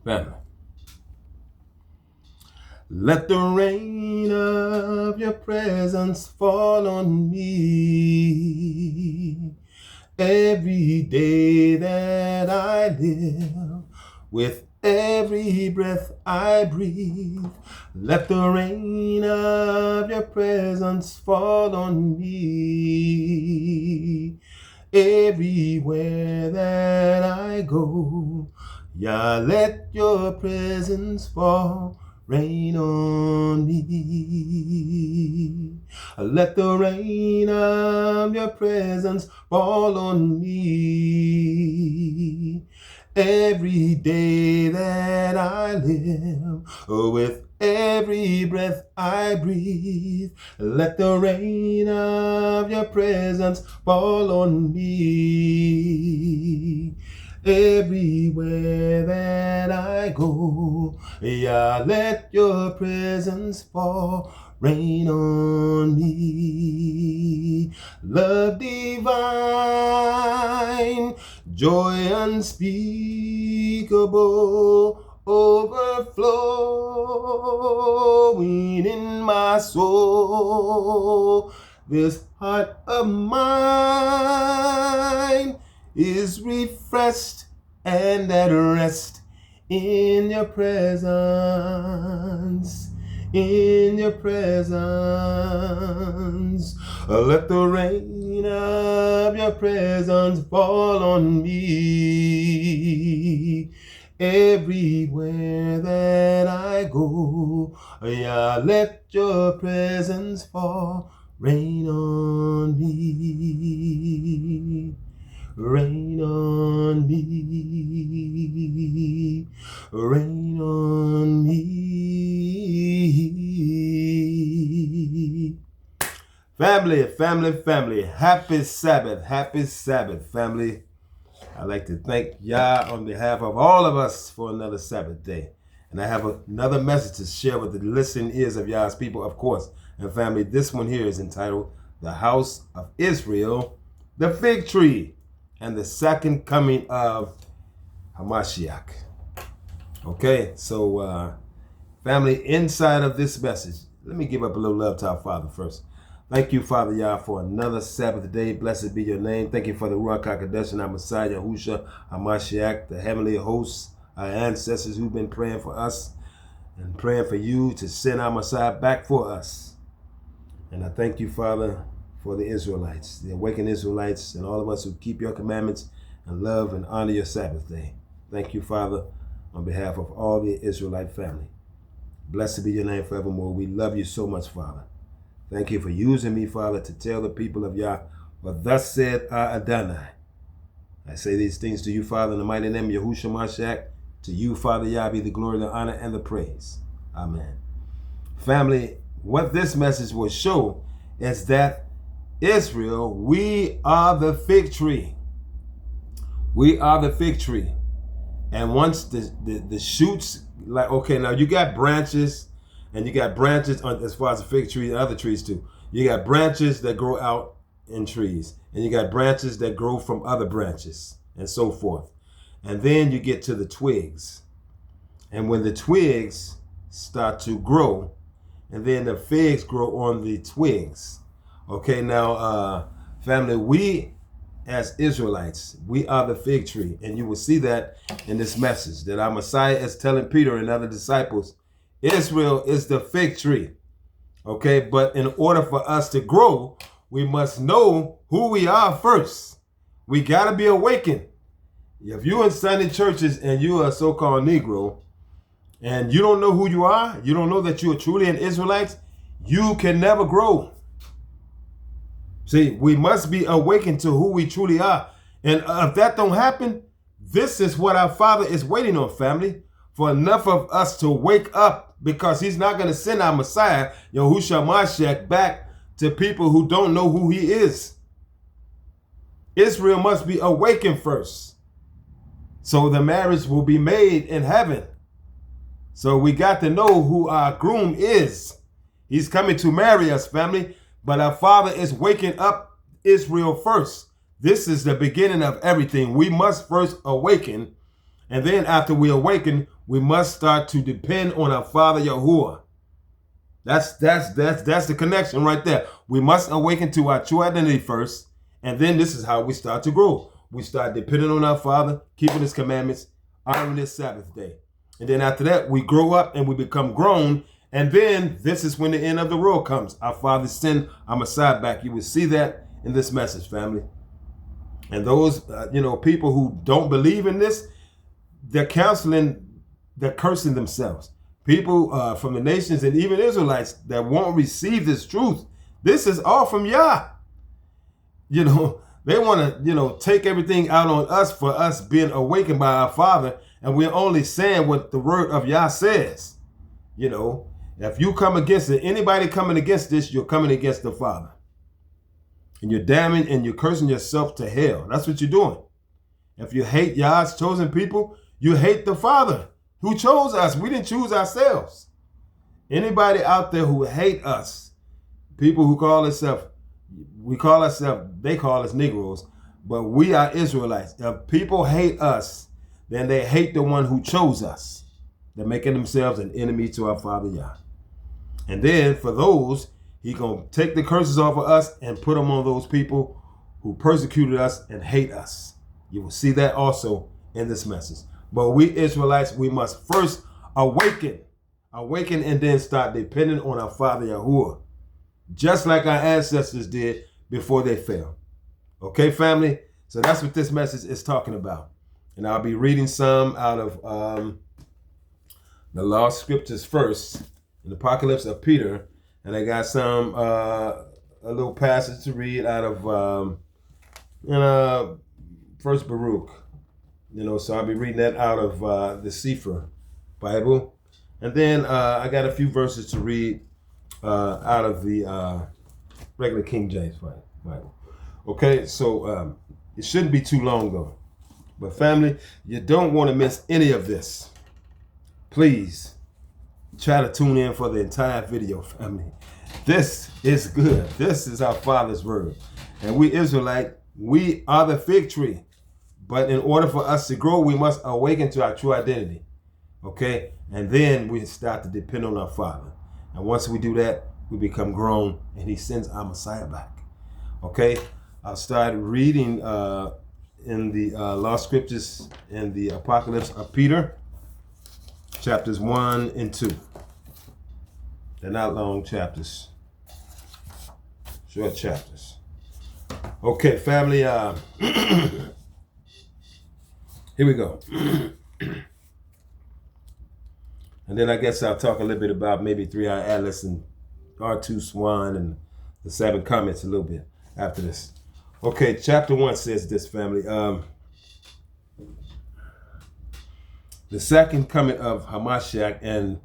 Family. Let the rain of your presence fall on me every day that I live, with every breath I breathe. Let the rain of your presence fall on me everywhere that I go. Yeah, let your presence fall, rain on me. Let the rain of your presence fall on me every day that I live, with every breath I breathe. Let the rain of your presence fall on me everywhere that I go. Yeah, let your presence fall, rain on me. Love divine, joy unspeakable, overflowing in my soul. This heart of mine is refreshed and at rest in your presence, in your presence. Let the rain of your presence fall on me everywhere that I go. Yeah, let your presence fall, rain on me. Rain on me, rain on me. Family, family, family, happy Sabbath, family. I'd like to thank Yah on behalf of all of us for another Sabbath day. And I have another message to share with the listening ears of Yah's people, of course. And family, this one here is entitled, The House of Israel, the Fig Tree, and the Second Coming of Hamashiach. Okay, so family, inside of this message, let me give up a little love to our Father first. Thank you, Father Yah, for another Sabbath day. Blessed be your name. Thank you for the Ruach HaKodesh and our Messiah, Yahushua, Hamashiach, the heavenly hosts, our ancestors who've been praying for us and praying for you to send our Messiah back for us. And I thank you, Father, for the Israelites, the awakened Israelites, and all of us who keep your commandments and love and honor your Sabbath day. Thank you, Father, on behalf of all the Israelite family. Blessed be your name forevermore. We love you so much, Father. Thank you for using me, Father, to tell the people of Yah what thus said Adonai. I say these things to you, Father, in the mighty name of Yahushua Mashiach. To you, Father Yah, be the glory, the honor, and the praise. Amen. Family, what this message will show is that Israel, we are the fig tree. We are the fig tree. And once the shoots, like, okay, now you got branches, and you got branches on, as far as the fig tree and other trees too. You got branches that grow out in trees, and you got branches that grow from other branches, and so forth. And then you get to the twigs. And when the twigs start to grow, and then the figs grow on the twigs. Okay, now, family, we as Israelites, we are the fig tree. And you will see that in this message, that our Messiah is telling Peter and other disciples, Israel is the fig tree. Okay, but in order for us to grow, we must know who we are first. We got to be awakened. If you're in Sunday churches and you are a so-called Negro, and you don't know who you are, you don't know that you are truly an Israelite, you can never grow. See, we must be awakened to who we truly are. And if that don't happen, this is what our Father is waiting on, family, for enough of us to wake up, because he's not going to send our Messiah, Yahushua Mashiach, back to people who don't know who he is. Israel must be awakened first, so the marriage will be made in heaven. So we got to know who our groom is. He's coming to marry us, family. But our Father is waking up Israel first. This is the beginning of everything. We must first awaken. And then after we awaken, We must start to depend on our Father Yahuwah. That's the connection right there. We must awaken to our true identity first, and then this is how we start to grow. We start depending on our Father, keeping His commandments, honoring His Sabbath day. And then after that, we grow up and we become grown. And then this is when the end of the world comes. Our Father send our Messiah back. You will see that in this message, family. And those, people who don't believe in this, they're cursing themselves. People from the nations and even Israelites that won't receive this truth. This is all from Yah. They want to, take everything out on us for us being awakened by our Father. And we're only saying what the word of Yah says. If you come against it, anybody coming against this, you're coming against the Father. And you're damning and you're cursing yourself to hell. That's what you're doing. If you hate Yah's chosen people, you hate the Father who chose us. We didn't choose ourselves. Anybody out there who hate us, people who call themselves, they call us Negroes, but we are Israelites. If people hate us, then they hate the one who chose us. They're making themselves an enemy to our Father Yah. And then for those, He going to take the curses off of us and put them on those people who persecuted us and hate us. You will see that also in this message. But we Israelites, we must first awaken and then start depending on our Father Yahuwah, just like our ancestors did before they fell. Okay, family? So that's what this message is talking about. And I'll be reading some out of the Lost Scriptures first, in the Apocalypse of Peter. And I got some, a little passage to read out of First Baruch. So I'll be reading that out of the Sefer Bible. And then I got a few verses to read out of the regular King James Bible. Okay, so it shouldn't be too long though. But family, you don't want to miss any of this. Please try to tune in for the entire video, family. This is good. This is our Father's word. And we Israelite, we are the fig tree. But in order for us to grow, we must awaken to our true identity. Okay? And then we start to depend on our Father. And once we do that, we become grown and He sends our Messiah back. Okay? I'll start reading in the Lost Scriptures in the Apocalypse of Peter, chapters 1 and 2. They're not long chapters. Short chapters. Okay, family. Here we go. And then I guess I'll talk a little bit about maybe 3-Eye Atlas and R2 Swan and the 7 Comments a little bit after this. Okay, chapter 1 says this, family. The second coming of Hamashiach and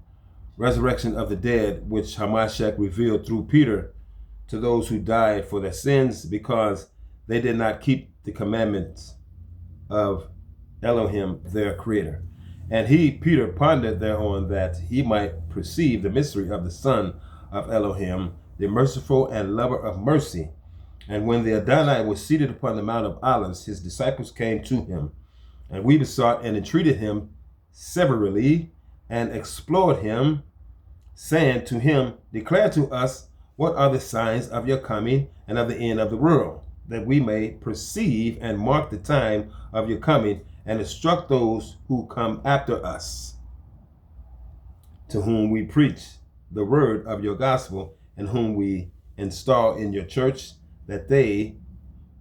resurrection of the dead, which Hamashiach revealed through Peter to those who died for their sins because they did not keep the commandments of Elohim, their creator. And he, Peter, pondered thereon that he might perceive the mystery of the Son of Elohim, the merciful and lover of mercy. And when the Adonai was seated upon the Mount of Olives, his disciples came to him, and we besought and entreated him severally, and explored him, saying to him, declare to us what are the signs of your coming and of the end of the world, that we may perceive and mark the time of your coming, and instruct those who come after us, to whom we preach the word of your gospel, and whom we install in your church, that they,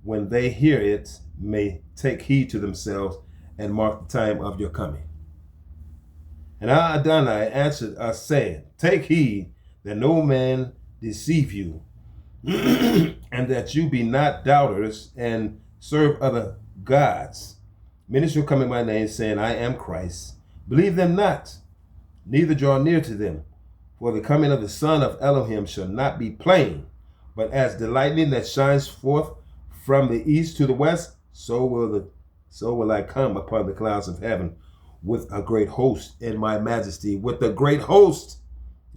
when they hear it, may take heed to themselves and mark the time of your coming. And our Adonai answered us, saying, take heed that no man deceive you, and that you be not doubters, and serve other gods. Many shall come in my name, saying, I am Christ. Believe them not, neither draw near to them. For the coming of the Son of Elohim shall not be plain, but as the lightning that shines forth from the east to the west, so will I come upon the clouds of heaven with a great host in my majesty, with a great host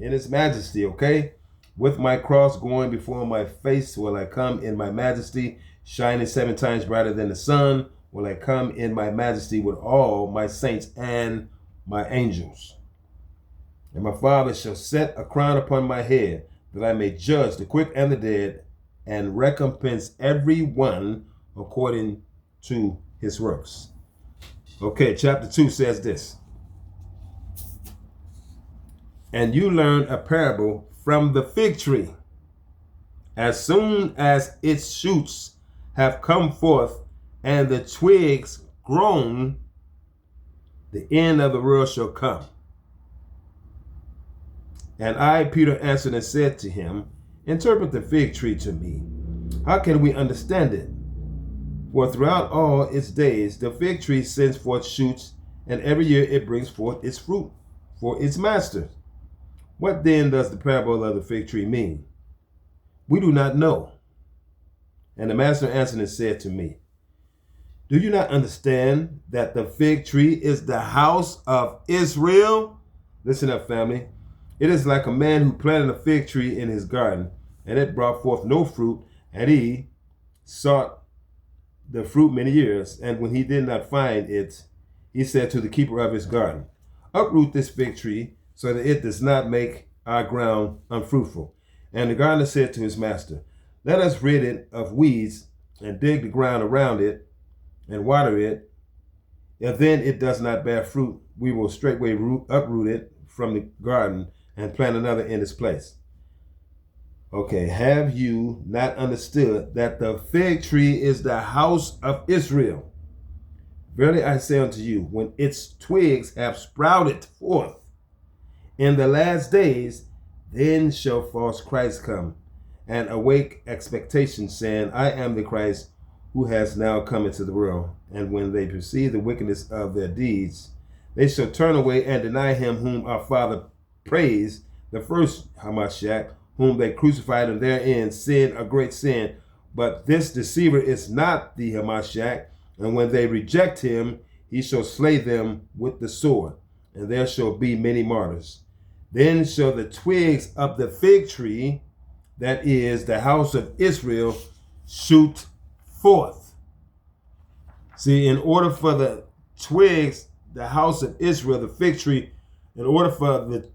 in his majesty, okay? With my cross going before my face will I come in my majesty, shining 7 times brighter than the sun will I come in my majesty with all my saints and my angels. And my Father shall set a crown upon my head, that I may judge the quick and the dead, and recompense every one according to his works. Okay, chapter 2 says this. And you learn a parable from the fig tree. As soon as its shoots have come forth, and the twigs grown, the end of the world shall come. And I, Peter, answered and said to him, interpret the fig tree to me. How can we understand it? For throughout all its days, the fig tree sends forth shoots, and every year it brings forth its fruit for its master. What then does the parable of the fig tree mean? We do not know. And the master answered and said to me, do you not understand that the fig tree is the house of Israel? Listen up, family. It is like a man who planted a fig tree in his garden, and it brought forth no fruit, and he sought the fruit many years. And when he did not find it, he said to the keeper of his garden, uproot this fig tree, so that it does not make our ground unfruitful. And the gardener said to his master, let us rid it of weeds, and dig the ground around it, and water it. If then it does not bear fruit, we will straightway uproot it from the garden, and plant another in its place. Okay, have you not understood that the fig tree is the house of Israel? Verily I say unto you, when its twigs have sprouted forth in the last days, then shall false Christ come, and awake expectation, saying, I am the Christ who has now come into the world. And when they perceive the wickedness of their deeds, they shall turn away and deny him whom our Father praised, the first Hamashiach, whom they crucified, and therein sin a great sin. But this deceiver is not the Hamashiach, and when they reject him, he shall slay them with the sword, and there shall be many martyrs. Then shall the twigs of the fig tree, that is the house of Israel, shoot forth. See, in order for the twigs, the house of Israel, the fig tree, in order for the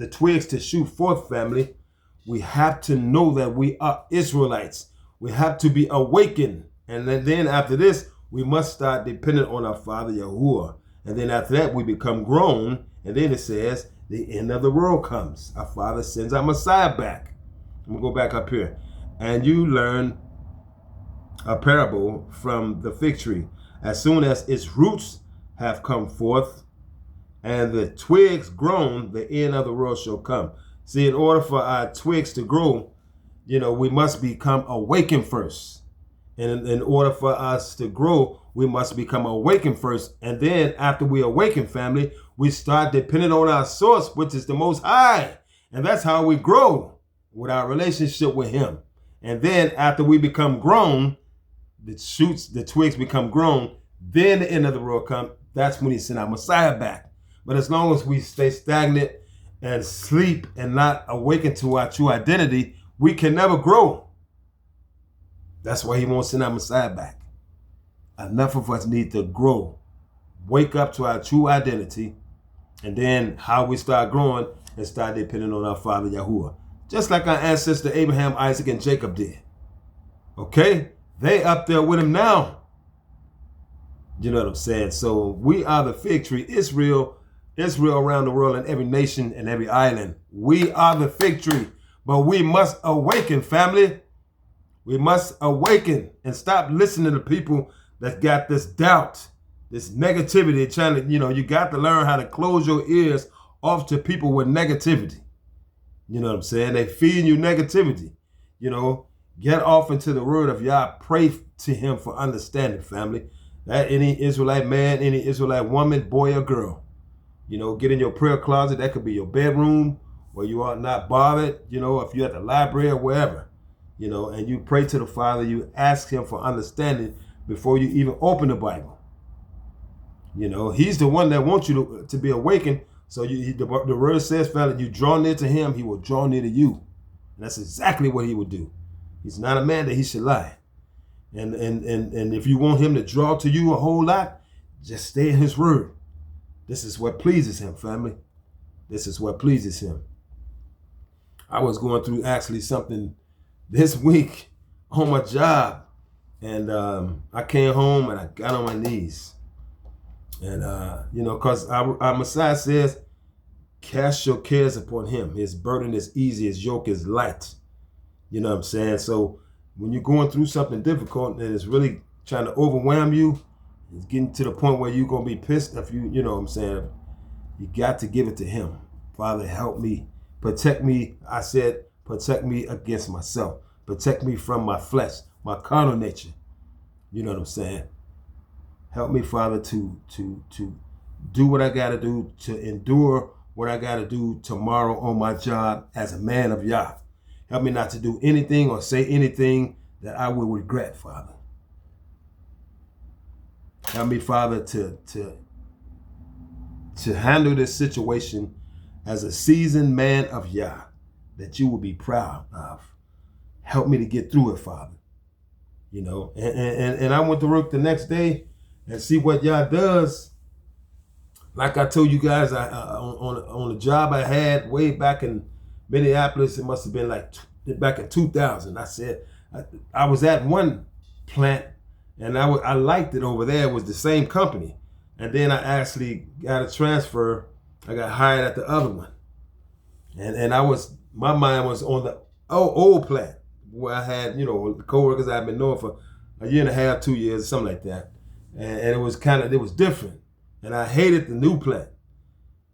twigs to shoot forth, family, we have to know that we are Israelites. We have to be awakened. And then after this, we must start depending on our Father Yahuwah. And then after that, we become grown. And then it says, the end of the world comes. Our Father sends our Messiah back. I'm going to go back up here. And you learn a parable from the fig tree. As soon as its roots have come forth, and the twigs grown, the end of the world shall come. See, in order for our twigs to grow, we must become awakened first. And in order for us to grow, we must become awakened first. And then after we awaken, family, we start depending on our source, which is the Most High. And that's how we grow, with our relationship with him. And then after we become grown, the twigs become grown, then the end of the world comes. That's when he sent our Messiah back. But as long as we stay stagnant and sleep and not awaken to our true identity, we can never grow. That's why he won't send our Messiah back. Enough of us need to grow, wake up to our true identity, and then how we start growing and start depending on our Father Yahuwah. Just like our ancestor Abraham, Isaac, and Jacob did. Okay? They up there with him now. You know what I'm saying? So we are the fig tree, Israel around the world, and every nation and every island. We are the fig tree, but we must awaken, family. We must awaken and stop listening to people that got this doubt, this negativity, trying to, you got to learn how to close your ears off to people with negativity. You know what I'm saying? They feeding you negativity. Get off into the word of Yah. Pray to him for understanding, family. That any Israelite man, any Israelite woman, boy or girl, get in your prayer closet. That could be your bedroom where you are not bothered, if you're at the library or wherever, and you pray to the Father. You ask him for understanding before you even open the Bible. He's the one that wants you to be awakened. So the word says, family, you draw near to him, he will draw near to you. And that's exactly what he would do. He's not a man that he should lie. And if you want him to draw to you a whole lot, just stay in his word. This is what pleases him, family. This is what pleases him. I was going through actually something this week on my job. And I came home and I got on my knees. And, because our Messiah says, cast your cares upon him. His burden is easy, his yoke is light. You know what I'm saying? So when you're going through something difficult and it's really trying to overwhelm you, it's getting to the point where you're going to be pissed if you know what I'm saying? You got to give it to him. Father, help me. Protect me. I said, protect me against myself. Protect me from my flesh, my carnal nature. You know what I'm saying? Help me, Father, to do what I got to do, to endure what I got to do tomorrow on my job as a man of Yah. Help me not to do anything or say anything that I will regret, Father. Help me, Father, to handle this situation as a seasoned man of Yah that you will be proud of. Help me to get through it, Father. You know, and I went to work the next day and see what Yah does. Like I told you guys, on a job I had way back in Minneapolis, it must have been like back in 2000. I said, I was at one plant and I liked it over there. It was the same company. And then I actually got a transfer. I got hired at the other one. And my mind was on the old plant where I had, coworkers I've been knowing for a year and a half, 2 years, something like that. And it was different. And I hated the new plant.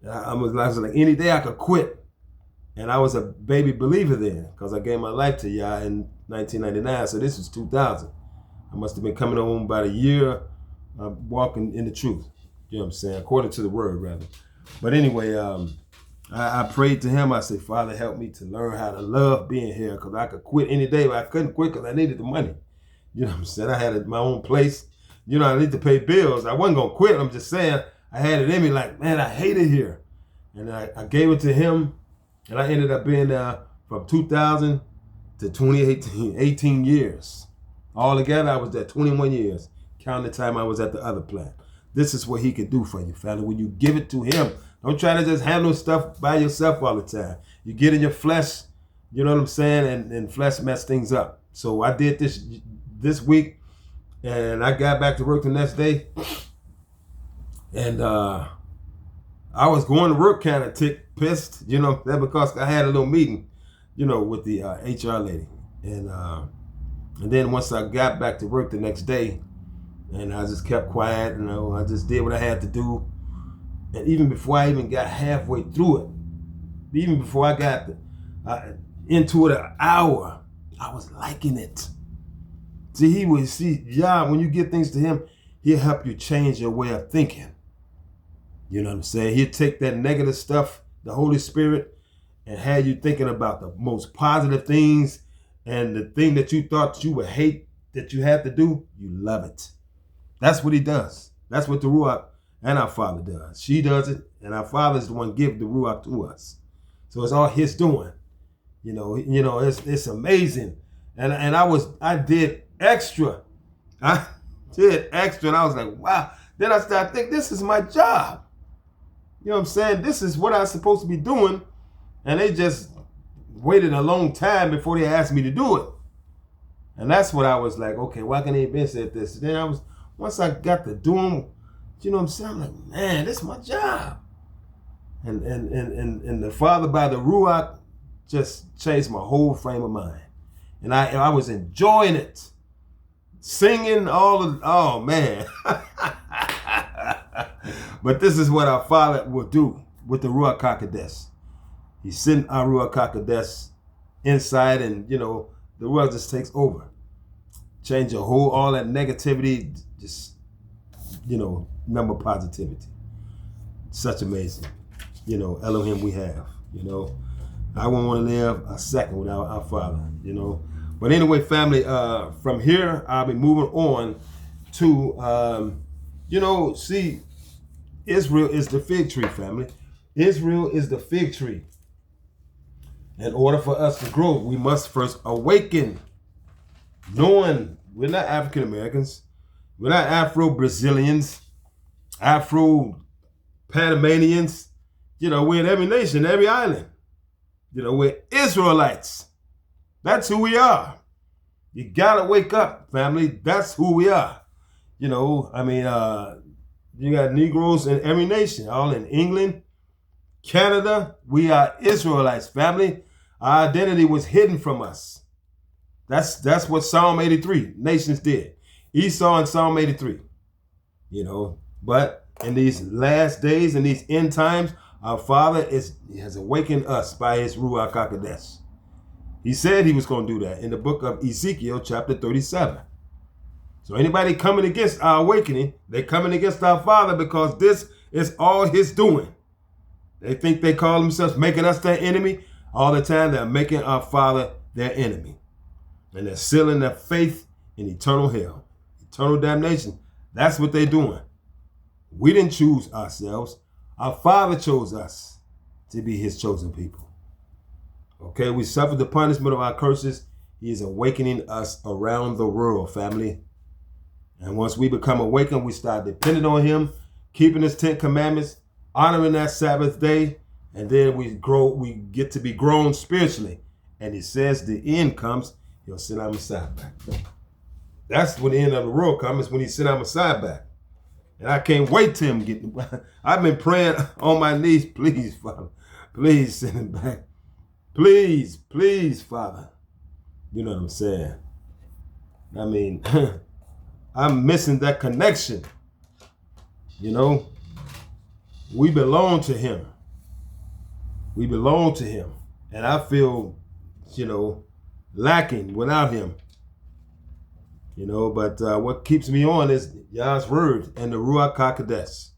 I was like, any day I could quit. And I was a baby believer then because I gave my life to Yah in 1999. So this was 2000. I must have been coming home about a year walking in the truth. You know what I'm saying? According to the word, rather. But anyway, I prayed to him. I said, Father, help me to learn how to love being here because I could quit any day, but I couldn't quit because I needed the money. You know what I'm saying? I had my own place. I need to pay bills. I wasn't going to quit. I'm just saying I had it in me like, man, I hate it here. And I gave it to him, and I ended up being there from 2000 to 2018, 18 years. All together, I was there 21 years, counting the time I was at the other plant. This is what he could do for you, family. When you give it to him, don't try to just handle stuff by yourself all the time. You get in your flesh, you know what I'm saying, and flesh mess things up. So I did this week, and I got back to work the next day, and I was going to work kind of pissed, that because I had a little meeting, with the HR lady, and then once I got back to work the next day, and I just kept quiet, I just did what I had to do, and even before I even got halfway through it, even before I got into it an hour, I was liking it. See, Yah, when you give things to him, he'll help you change your way of thinking. You know what I'm saying? He'll take that negative stuff, the Holy Spirit, and have you thinking about the most positive things, and the thing that you thought you would hate that you had to do, you love it. That's what he does. That's what the Ruach and our Father does. She does it, and our Father is the one give the Ruach to us. So it's all his doing. It's amazing. And I did extra. I did extra, and I was like, wow. Then I started thinking, this is my job. You know what I'm saying? This is what I'm supposed to be doing. And they just waited a long time before they asked me to do it. And that's what I was like, okay, why can't they been said this? Then once I got to doing, you know what I'm saying? I'm like, man, this is my job. And the Father by the Ruach just changed my whole frame of mind. And I was enjoying it. Singing oh man. But this is what our Father will do with the Ruach HaKodesh. He sent our Ruach HaKodesh inside, and the Ruach just takes over. Change all that negativity, just, number positivity. Such amazing, Elohim we have, I wouldn't want to live a second without our Father, But anyway, family, from here, I'll be moving on to, see, Israel is the fig tree, family. Israel is the fig tree. In order for us to grow, we must first awaken, knowing we're not African Americans, we're not Afro-Brazilians, Afro Panamanians. We're in every nation, every island. We're Israelites. That's who we are. You gotta wake up, family. That's who we are. You got Negroes in every nation, all in England, Canada. We are Israelites, family. Our identity was hidden from us. That's what Psalm 83 nations did. Esau in Psalm 83. But in these last days, in these end times, our Father has awakened us by his Ruach HaKodesh. He said he was going to do that in the book of Ezekiel, chapter 37. So anybody coming against our awakening, they're coming against our Father because this is all his doing. They think they call themselves making us their enemy. All the time they're making our Father their enemy. And they're sealing their faith in eternal hell, eternal damnation. That's what they're doing. We didn't choose ourselves. Our Father chose us to be his chosen people. Okay, we suffered the punishment of our curses. He is awakening us around the world, family. And once we become awakened, we start depending on him, keeping his 10 commandments, honoring that Sabbath day, and then we get to be grown spiritually. And he says the end comes, he'll send our Messiah back. That's when the end of the world comes, is when he sent our Messiah back. And I can't wait till him get. I've been praying on my knees, please, Father, please send him back. Please, please, Father. You know what I'm saying? I'm missing that connection. We belong to him. We belong to him. And I feel, lacking without him. But what keeps me on is Yah's word and the Ruach HaKodesh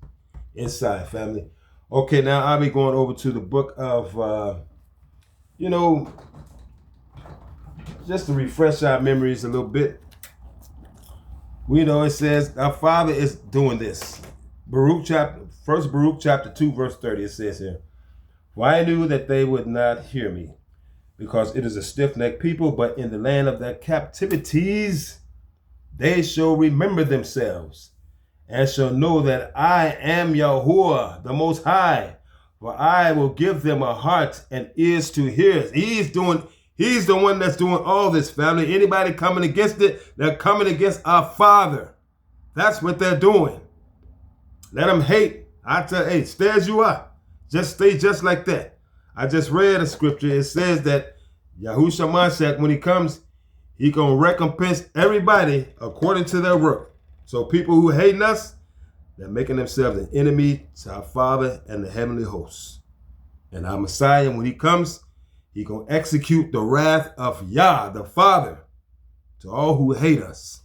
inside, family. Okay, now I'll be going over to the book of, just to refresh our memories a little bit. It says our Father is doing this. Baruch chapter 2, verse 30, it says here, "For I knew that they would not hear me, because it is a stiff-necked people, but in the land of their captivities they shall remember themselves, and shall know that I am Yahuwah, the Most High, for I will give them a heart and ears to hear." He's the one that's doing all this, family. Anybody coming against it, they're coming against our Father. That's what they're doing. Let them hate. I tell you, hey, stay as you are. Just stay just like that. I just read a scripture. It says that Yahushua Hamashiach, when he comes, he going to recompense everybody according to their work. So people who hate us, they're making themselves an enemy to our Father and the heavenly hosts. And our Messiah, when he comes, he going to execute the wrath of Yah, the Father, to all who hate us.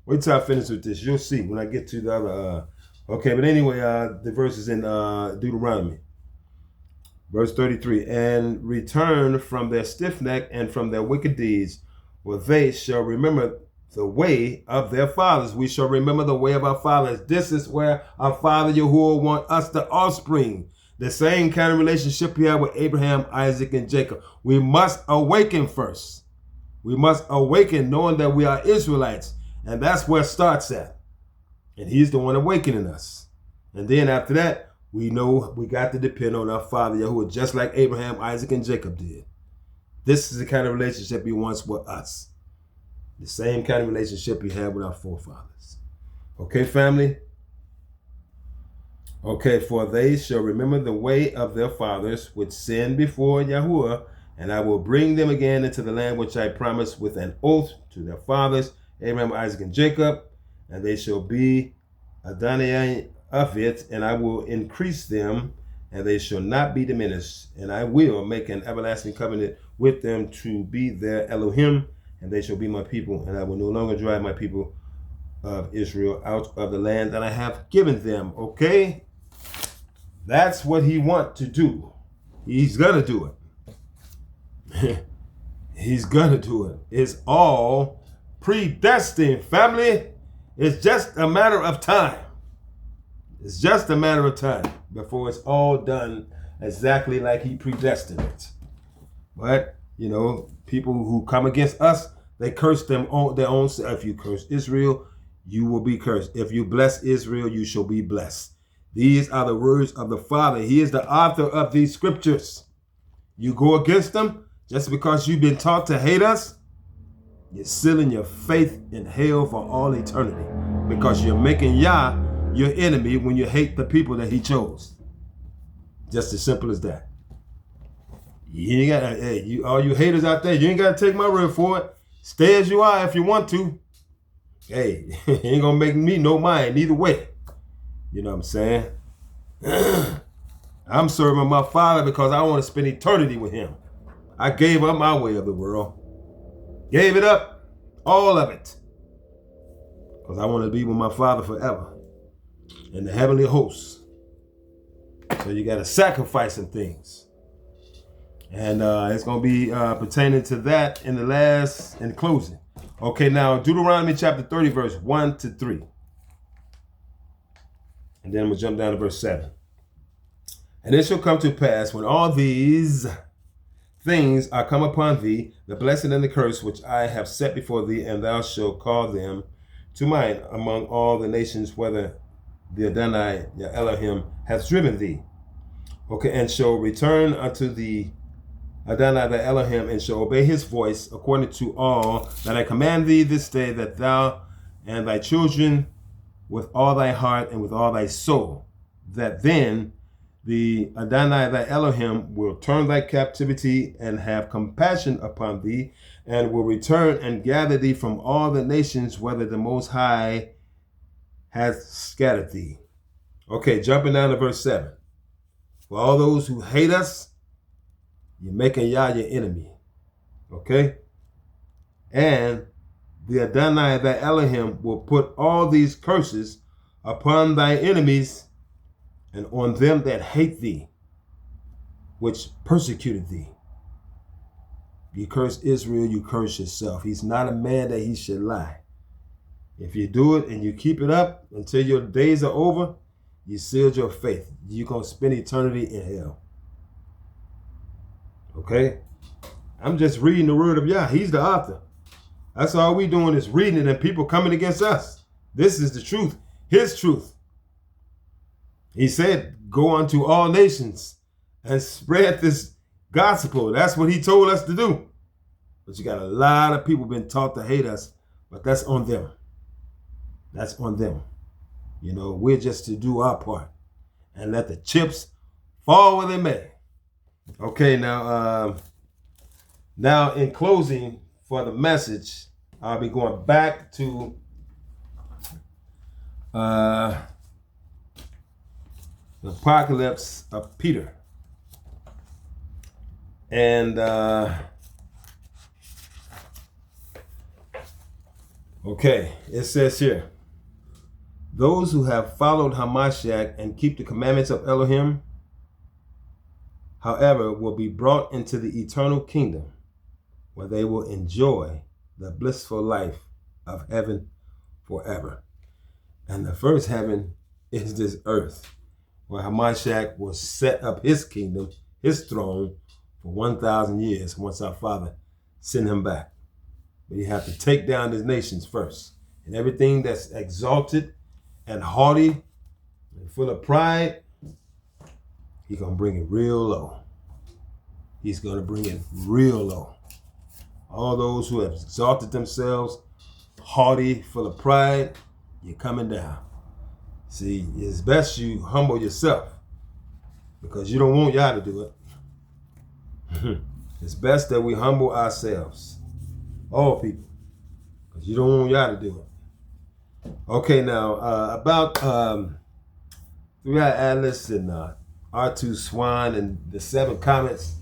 Wait till I finish with this. You'll see when I get to the other. Okay, but anyway, the verse is in Deuteronomy. Verse 33, "And return from their stiff neck and from their wicked deeds, for they shall remember the way of their fathers." We shall remember the way of our fathers. This is where our Father Yahuwah wants us, the offspring. The same kind of relationship he had with Abraham, Isaac, and Jacob. We must awaken first. We must awaken knowing that we are Israelites. And that's where it starts at. And he's the one awakening us. And then after that, we know we got to depend on our Father Yahuwah, just like Abraham, Isaac, and Jacob did. This is the kind of relationship he wants with us. The same kind of relationship he had with our forefathers. Okay, family? Okay, "For they shall remember the way of their fathers, which sinned before Yahuwah, and I will bring them again into the land which I promised with an oath to their fathers, Abraham, Isaac, and Jacob, and they shall be Adonai of it, and I will increase them, and they shall not be diminished. And I will make an everlasting covenant with them to be their Elohim, and they shall be my people, and I will no longer drive my people of Israel out of the land that I have given them." Okay? That's what he wants to do. He's going to do it. He's going to do it. It's all predestined, family. It's just a matter of time. It's just a matter of time before it's all done exactly like he predestined it. But, people who come against us, they curse them on their own self. If you curse Israel, you will be cursed. If you bless Israel, you shall be blessed. These are the words of the Father. He is the author of these scriptures. You go against them just because you've been taught to hate us, you're sealing your faith in hell for all eternity, because you're making Yah your enemy when you hate the people that he chose. Just as simple as that. You ain't got, hey, all you haters out there, you ain't got to take my word for it. Stay as you are if you want to. Hey, ain't gonna make me no mind either way. You know what I'm saying? I'm serving my Father because I want to spend eternity with him. I gave up my way of the world. Gave it up. All of it. Because I want to be with my Father forever. In the heavenly hosts. So you got to sacrifice some things. And it's going to be pertaining to that in the closing. Okay, now Deuteronomy chapter 30, verse 1 to 3. And then we'll jump down to verse 7. And it shall come to pass when all these things are come upon thee, the blessing and the curse which I have set before thee, and thou shalt call them to mind among all the nations, whether the Adonai, your Elohim, hath driven thee. Okay, and shall return unto the Adonai, thy Elohim, and shall obey his voice according to all that I command thee this day, that thou and thy children with all thy heart and with all thy soul, that then the Adonai, thy Elohim, will turn thy captivity and have compassion upon thee, and will return and gather thee from all the nations, whether the Most High hath scattered thee. Okay, jumping down to verse 7. For all those who hate us, you're making Yah your enemy. Okay? And the Adonai, thy Elohim, will put all these curses upon thy enemies and on them that hate thee, which persecuted thee. You curse Israel, you curse yourself. He's not a man that he should lie. If you do it and you keep it up until your days are over, you sealed your faith. You're going to spend eternity in hell. Okay? I'm just reading the word of Yah. He's the author. That's all we doing is reading it and people coming against us. This is the truth. His truth. He said, go unto all nations and spread this gospel. That's what he told us to do. But you got a lot of people been taught to hate us, but that's on them. That's on them. You know, we're just to do our part and let the chips fall where they may. Okay, now in closing for the message, I'll be going back to the Apocalypse of Peter. And okay, it says here, those who have followed Hamashiach and keep the commandments of Elohim, however, will be brought into the eternal kingdom, where they will enjoy the blissful life of heaven forever. And the first heaven is this earth, where Hamashiach will set up his kingdom, his throne, for 1,000 years once our Father send him back. But you have to take down his nations first. And everything that's exalted and haughty and full of pride, he's going to bring it real low. He's going to bring it real low. All those who have exalted themselves, haughty, full of pride, you're coming down. See, it's best you humble yourself because you don't want Yah to do it. It's best that we humble ourselves, all people, because you don't want Yah to do it. Okay, now about 3i Atlas and R2 Swan and the 7 comments.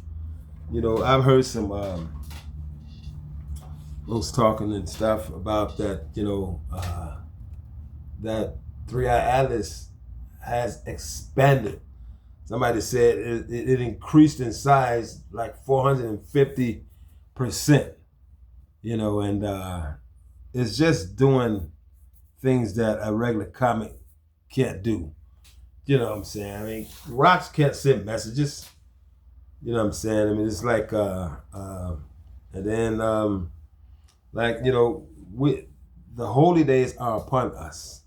You know, I've heard some folks talking and stuff about that, you know, that 3i Atlas has expanded. Somebody said it increased in size like 450%, you know, and it's just doing things that a regular comic can't do. You know what I'm saying? I mean, rocks can't send messages. You know what I'm saying? I mean, it's like, and then, like, you know, the holy days are upon us.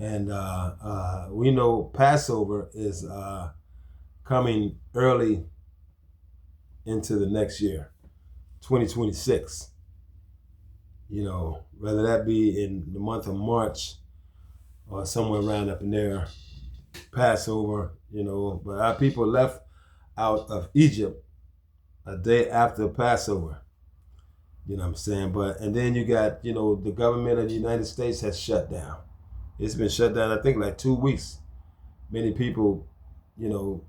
And we know Passover is coming early into the next year, 2026. You know, whether that be in the month of March or somewhere around up in there, Passover, you know, but our people left out of Egypt a day after Passover. You know what I'm saying? And then you got, you know, the government of the United States has shut down. It's been shut down, I think, like 2 weeks. Many people, you know,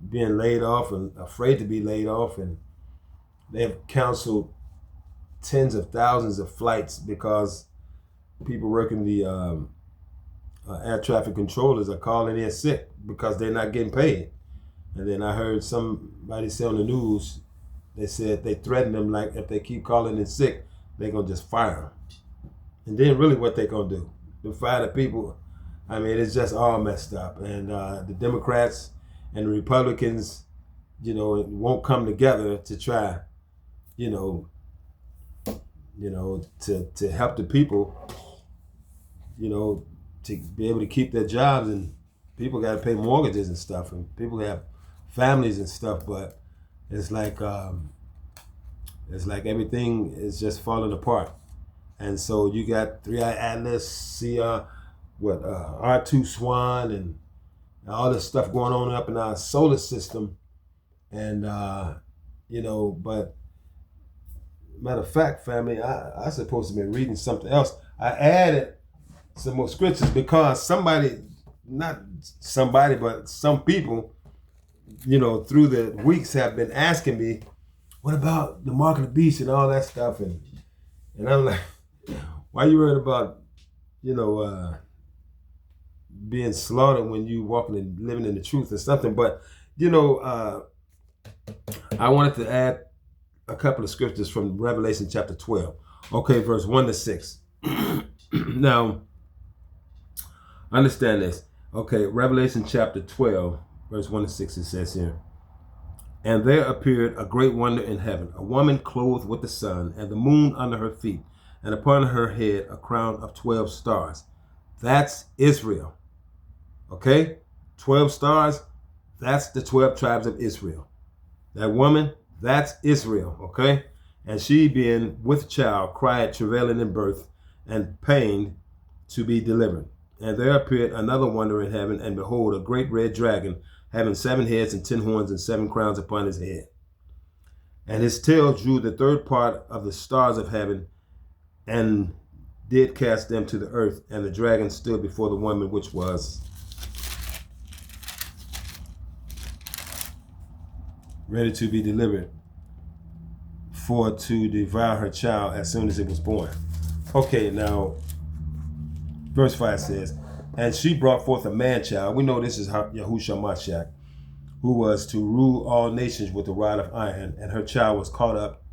being laid off and afraid to be laid off, and they have canceled tens of thousands of flights because people working the air traffic controllers are calling in sick because they're not getting paid. And then I heard somebody say on the news, they said they threatened them, like if they keep calling in sick, they're going to just fire them. And then really what they're going to do, to fire the people, I mean, it's just all messed up. And the Democrats and the Republicans, you know, won't come together to try, you know, to help the people, you know, to be able to keep their jobs. And people got to pay mortgages and stuff, and people have families and stuff. But it's like everything is just falling apart. And so you got 3i Atlas, R2 Swan, and all this stuff going on up in our solar system. And you know, but matter of fact, family, I supposed to be reading something else. I added some more scriptures because not somebody, but some people, you know, through the weeks have been asking me, what about the mark of the beast and all that stuff? And I'm like, why are you worried about, you know, being slaughtered when you walking and living in the truth or something? But, you know, I wanted to add a couple of scriptures from Revelation chapter 12. Okay, verse 1 to 6. Now, understand this. Okay, Revelation chapter 12, verse 1 to 6, it says here, and there appeared a great wonder in heaven, a woman clothed with the sun and the moon under her feet, and upon her head a crown of 12 stars. That's Israel. Okay? 12 stars, that's the 12 tribes of Israel. That woman, that's Israel. Okay? And she, being with child, cried, travailing in birth, and pained to be delivered. And there appeared another wonder in heaven, and behold, a great red dragon, having 7 heads and 10 horns and 7 crowns upon his head. And his tail drew the third part of the stars of heaven, and did cast them to the earth. And the dragon stood before the woman, which was ready to be delivered, for to devour her child as soon as it was born. Okay, now, verse 5 says, and she brought forth a man-child. We know this is Hamashiach, who was to rule all nations with a rod of iron, and her child was caught up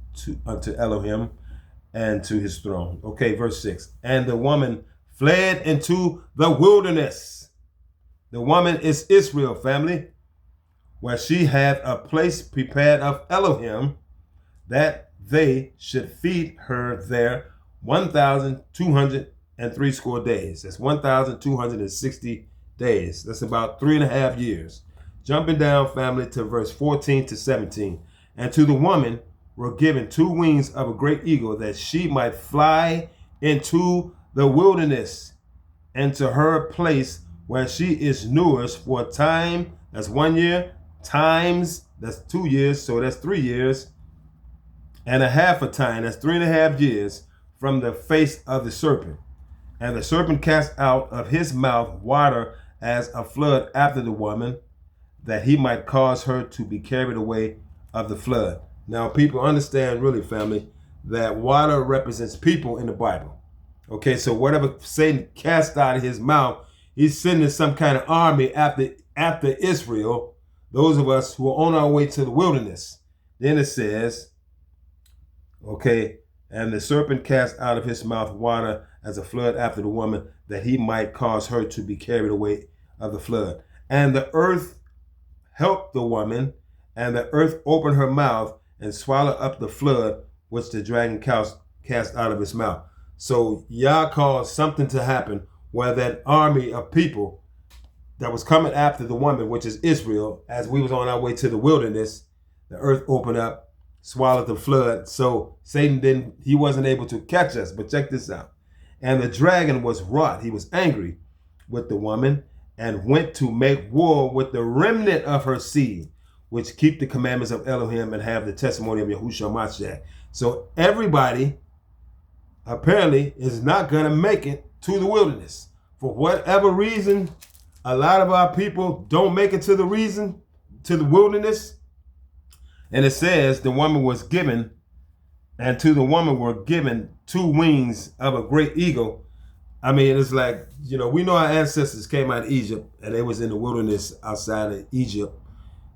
unto Elohim and to his throne. Okay, verse 6. And the woman fled into the wilderness. The woman is Israel, family, where she had a place prepared of Elohim, that they should feed her there 1,260 days. That's 1,260 days. That's about 3.5 years. Jumping down, family, to verse 14 to 17. And to the woman were given 2 wings of a great eagle, that she might fly into the wilderness, and to her place where she is nourished for a time, that's 1 year, times, that's 2 years, so that's 3 years, and a half a time, that's 3.5 years, from the face of the serpent. And the serpent cast out of his mouth water as a flood after the woman, that he might cause her to be carried away of the flood. Now, people understand, really, family, that water represents people in the Bible. Okay, so whatever Satan cast out of his mouth, he's sending some kind of army after Israel, those of us who are on our way to the wilderness. Then it says, okay, and the serpent cast out of his mouth water as a flood after the woman, that he might cause her to be carried away of the flood. And the earth helped the woman, and the earth opened her mouth and swallowed up the flood which the dragon cast out of his mouth. So Yah caused something to happen where that army of people that was coming after the woman, which is Israel, as we was on our way to the wilderness, the earth opened up, swallowed the flood. So Satan he wasn't able to catch us. But check this out. And the dragon was wroth. He was angry with the woman and went to make war with the remnant of her seed, which keep the commandments of Elohim and have the testimony of Yahushua Hamashiach. So everybody apparently is not going to make it to the wilderness. For whatever reason, a lot of our people don't make it to the wilderness. And it says the woman was given, and to the woman were given 2 wings of a great eagle. I mean, it's like, we know our ancestors came out of Egypt, and they was in the wilderness outside of Egypt,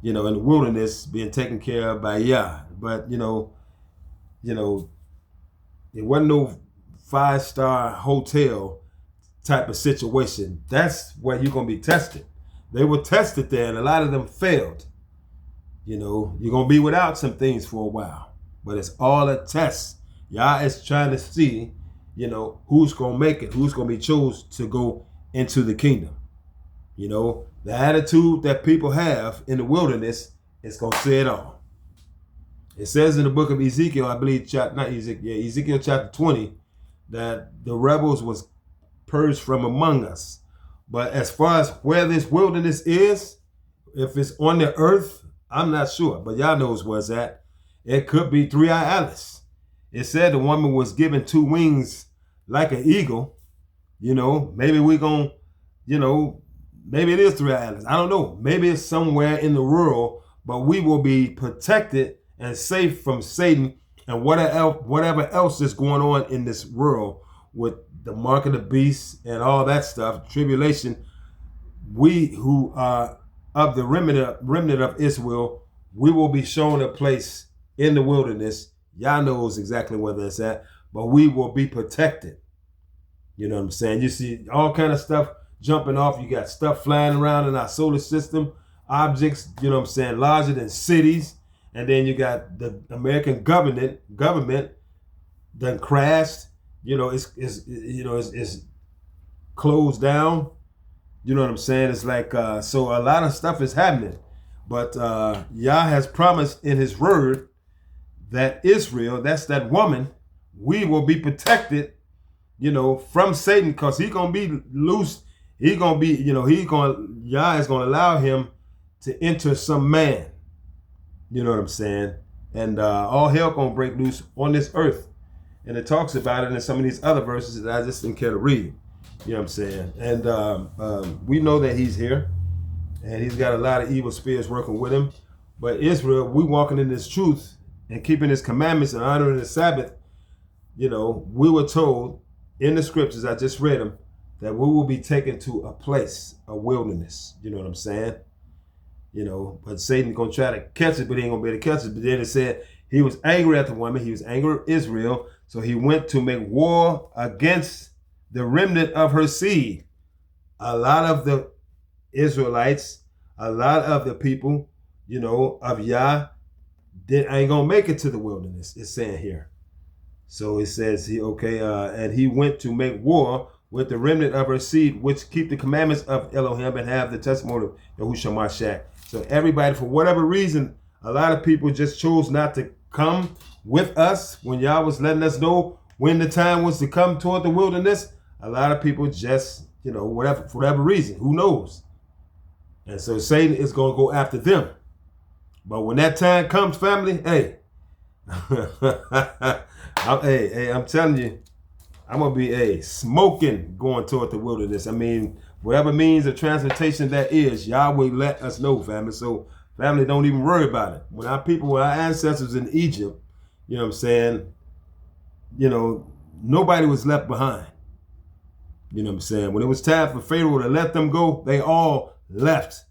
in the wilderness being taken care of by Yah. But, it wasn't no 5-star hotel type of situation. That's where you're going to be tested. They were tested there, and a lot of them failed. You're going to be without some things for a while, but it's all a test. Yah is trying to see, who's going to make it, who's going to be chosen to go into the kingdom. The attitude that people have in the wilderness is going to say it all. It says in the book of Ezekiel, I believe, Ezekiel chapter 20, that the rebels was purged from among us. But as far as where this wilderness is, if it's on the earth, I'm not sure, but y'all knows where it's at. It could be Three-Eye Atlas. It said the woman was given 2 wings like an eagle. Maybe we're going to, maybe it is Three-Eye Atlas. I don't know. Maybe it's somewhere in the world, but we will be protected and safe from Satan and whatever else is going on in this world with the mark of the beast and all that stuff, tribulation. We who are of the remnant of Israel, we will be shown a place in the wilderness. Y'all knows exactly where that's at, but we will be protected. You know what I'm saying? You see all kind of stuff jumping off. You got stuff flying around in our solar system, objects, larger than cities. And then you got the American government done crashed. It's closed down. You know what I'm saying? It's like, so a lot of stuff is happening. But Yah has promised in his word that Israel, that's that woman, we will be protected, from Satan, because he's going to be loose. He's going to be, Yah is going to allow him to enter some man. You know what I'm saying? And all hell going to break loose on this earth. And it talks about it in some of these other verses that I just didn't care to read. You know what I'm saying? And we know that he's here. And he's got a lot of evil spirits working with him. But Israel, we walking in this truth and keeping his commandments and honoring the Sabbath. We were told in the scriptures, I just read them, that we will be taken to a place, a wilderness. You know what I'm saying? But Satan's going to try to catch it, but he ain't going to be able to catch it. But then it said he was angry at the woman. He was angry at Israel. So he went to make war against the remnant of her seed. A lot of the Israelites, a lot of the people, of Yah, ain't going to make it to the wilderness, it's saying here. So it says, and he went to make war with the remnant of her seed, which keep the commandments of Elohim and have the testimony of Yahushua Hamashiach. So everybody, for whatever reason, a lot of people just chose not to come with us when y'all was letting us know when the time was to come toward the wilderness. A lot of people just, for whatever reason, who knows? And so Satan is going to go after them. But when that time comes, family, hey, I'm telling you, I'm going to be smoking going toward the wilderness. I mean, whatever means of transportation that is, y'all will let us know, family. So family, don't even worry about it. When our ancestors in Egypt, you know what I'm saying, nobody was left behind. You know what I'm saying? When it was time for Pharaoh to let them go, they all left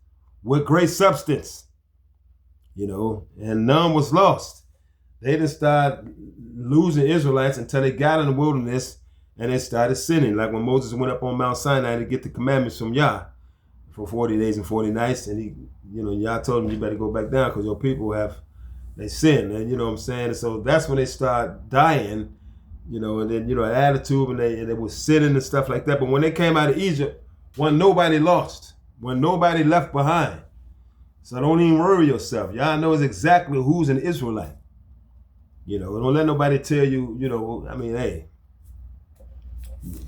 with great substance. And none was lost. They didn't start losing Israelites until they got in the wilderness and they started sinning. Like when Moses went up on Mount Sinai to get the commandments from Yah for 40 days and 40 nights. And Yah told him, you better go back down because your people they sinned. And you know what I'm saying? And so that's when they start dying, and then, an attitude, and they were sinning and stuff like that. But when they came out of Egypt, wasn't nobody lost, wasn't nobody left behind. So don't even worry yourself. Y'all knows exactly who's an Israelite. Don't let nobody tell you, hey,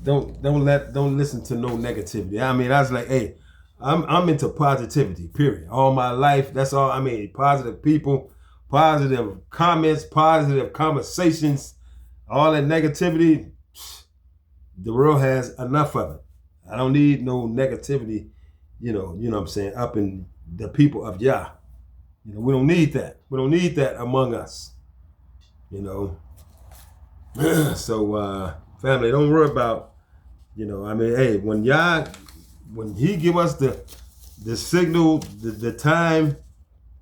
don't listen to no negativity. I was like, hey, I'm into positivity, period. All my life, that's all. Positive people, positive comments, positive conversations, all that negativity, the world has enough of it. I don't need no negativity, what I'm saying, up in the people of Yah. We don't need that. We don't need that among us. So family, don't worry about, hey, when he give us the signal, the time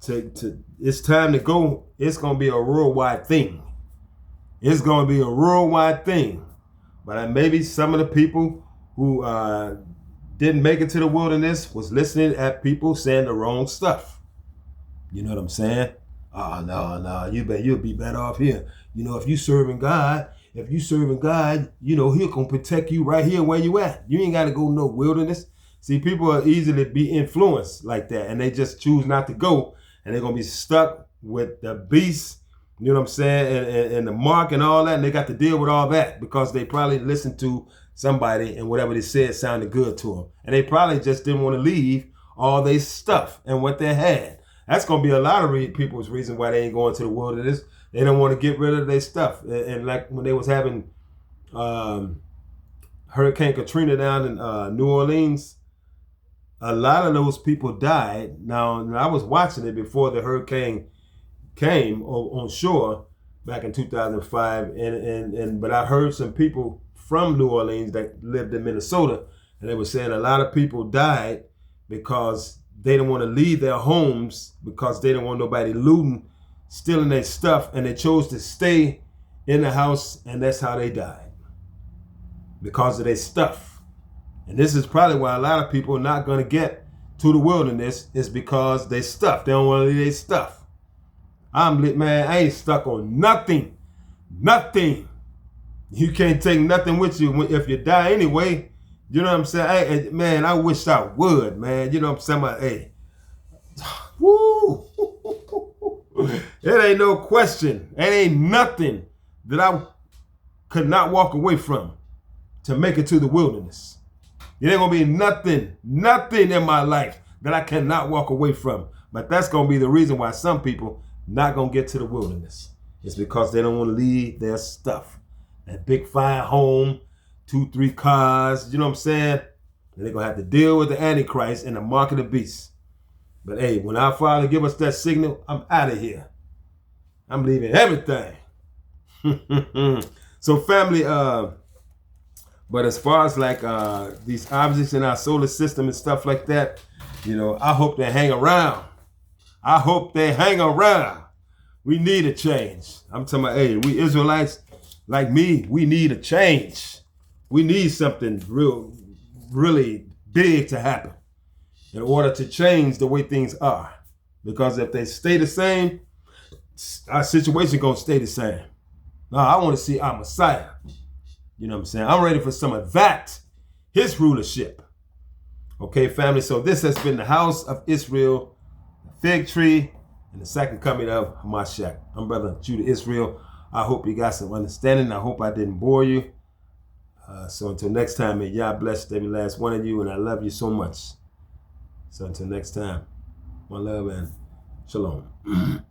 to it's time to go, it's gonna be a worldwide thing. It's gonna be a worldwide thing. But maybe some of the people who didn't make it to the wilderness was listening at people saying the wrong stuff. You know what I'm saying? Oh, no, you'll be better off here. If you serving God, he'll gonna protect you right here where you at. You ain't gotta go no wilderness. See, people are easily be influenced like that, and they just choose not to go, and they're gonna be stuck with the beast, you know what I'm saying, and the mark and all that, and they got to deal with all that because they probably listened to somebody and whatever they said sounded good to them. And they probably just didn't want to leave all their stuff and what they had. That's going to be a lot of people's reason why they ain't going to the wilderness. They don't want to get rid of their stuff. And like when they was having Hurricane Katrina down in New Orleans, a lot of those people died. Now, I was watching it before the hurricane came on shore back in 2005. But I heard some people from New Orleans that lived in Minnesota, and they were saying a lot of people died because they didn't want to leave their homes because they didn't want nobody looting, stealing their stuff, and they chose to stay in the house, and that's how they died, because of their stuff. And this is probably why a lot of people are not going to get to the wilderness, is because they stuff. They don't want to leave their stuff. I ain't stuck on nothing. Nothing. You can't take nothing with you if you die anyway. You know what I'm saying? Hey, man, I wish I would, man. You know what I'm saying? Hey, woo. It ain't no question. It ain't nothing that I could not walk away from to make it to the wilderness. It ain't gonna be nothing in my life that I cannot walk away from. But that's gonna be the reason why some people not gonna get to the wilderness. It's because they don't want to leave their stuff. That big fine home, 2-3 cars, you know what I'm saying? And they're going to have to deal with the Antichrist and the mark of the beast. But hey, when our Father give us that signal, I'm out of here. I'm leaving everything. So family, but as far as like these objects in our solar system and stuff like that, I hope they hang around. I hope they hang around. We need a change. I'm talking about, hey, we Israelites, like me, we need a change. We need something really big to happen in order to change the way things are. Because if they stay the same, our situation gonna stay the same. No, I want to see our Messiah. You know what I'm saying? I'm ready for some of that, his rulership. Okay, family, so this has been the House of Israel, the fig tree, and the second coming of Hamashiach. I'm Brother Judah Israel. I hope you got some understanding. I hope I didn't bore you. So until next time, may Yah bless every last one of you, and I love you so much. So until next time, one love and shalom.